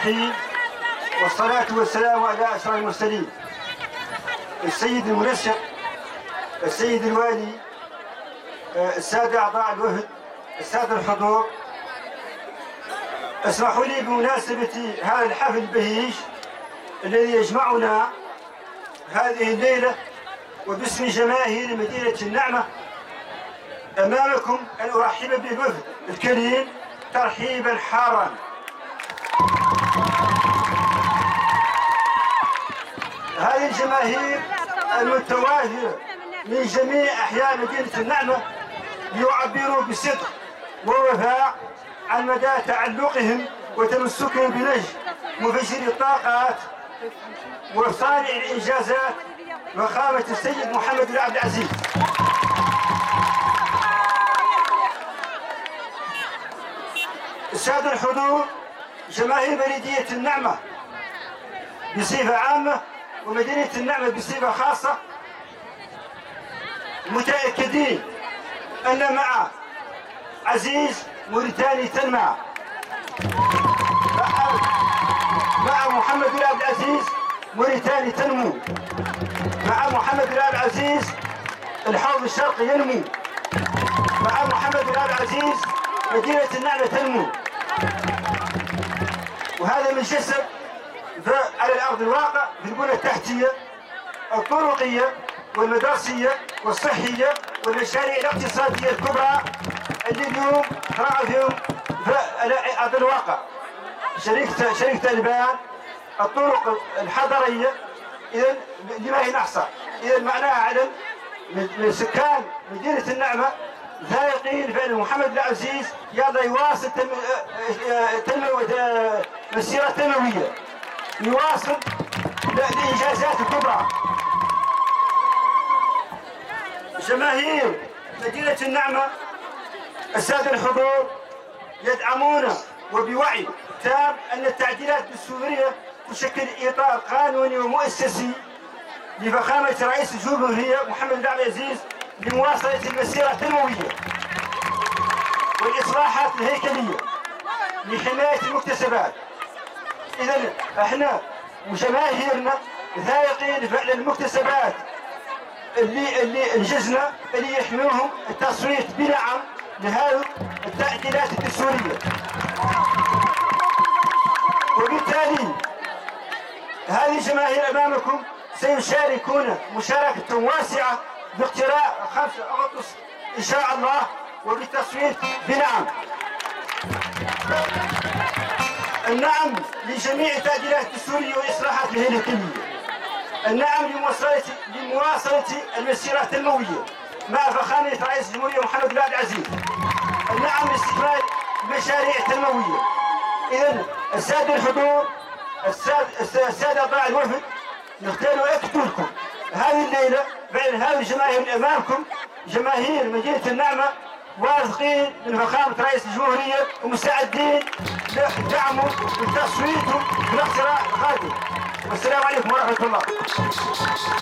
الرحيم، والصلاة والسلام على أشرف المرسلين، السيد المنسق، السيد الوالي، السادة أعضاء الوفد، السادة الحضور. اسمحوا لي بمناسبة هذا الحفل البهيج الذي يجمعنا هذه الليلة وباسم جماهير مدينة النعمة أمامكم أن أرحب بالوفد الكريم ترحيبا حارا. هذه الجماهير المتواجدة من جميع أحياء مدينة النعمة ليعبروا بصدق ووفاء عن مدى تعلقهم وتمسكهم بنهج مفجر الطاقات وصانع الإنجازات فخامة السيد محمد بن عبد العزيز. السادة الحضور، جماهير بلدية النعمة بصفة عامة ومدينة النعمة بصفة خاصة متأكدين أن مع عزيز موريتاني تنمع، مع محمد بن عبد العزيز موريتاني تنمو، مع محمد بن عبد العزيز الحوض الشرقي ينمو، مع محمد بن عبد العزيز مدينة النعمة تنمو. وهذا من جسد على الأرض الواقع في البنى التحتية الطرقية والمدرسية والصحية والمشاريع الاقتصادية الكبرى اللي اليوم تراها فيهم على أرض الواقع. شركة البان، الطرق الحضرية، إذا لما هي نحصى. إذا معناها علم من سكان مدينة النعمة ذائقين بأن محمد بن العزيز يلا يواصل مسيرة تنموية، يواصل الإنجازات الكبرى. جماهير مدينة النعمة، السادة الحضور، يدعمون وبوعي تام أن التعديلات الدستورية تشكل إطار قانوني ومؤسسي لفخامة رئيس الجمهورية محمد بن عبد العزيز لمواصلة المسيرة التنموية والإصلاحات الهيكلية لحماية المكتسبات. إذا احنا وجماهيرنا ذائقين فعل المكتسبات اللي انجزنا اللي يحملهم التصويت بنعم لهذه التعديلات الدستورية. وبالتالي هذه الجماهير أمامكم سيشاركون مشاركة واسعة باقتراع 5 أغسطس إن شاء الله وبالتصويت بنعم. النعم لجميع التعديلات الدستورية والإصلاحات الهيكلية. النعم لمواصلة المسيرة التنموية مع فخامة رئيس الجمهورية محمد بن عبد العزيز. النعم لاستكمال المشاريع التنموية. إذا السادة الحضور، السادة أعضاء الوفد، نختار وأكد لكم هذه الليلة بين هذه الجماهير اللي أمامكم جماهير مدينة النعمة واثقين من فخامة رئيس الجمهورية ومستعدين لدعمه وتصويته في الاقتراع القادم. والسلام عليكم ورحمة الله.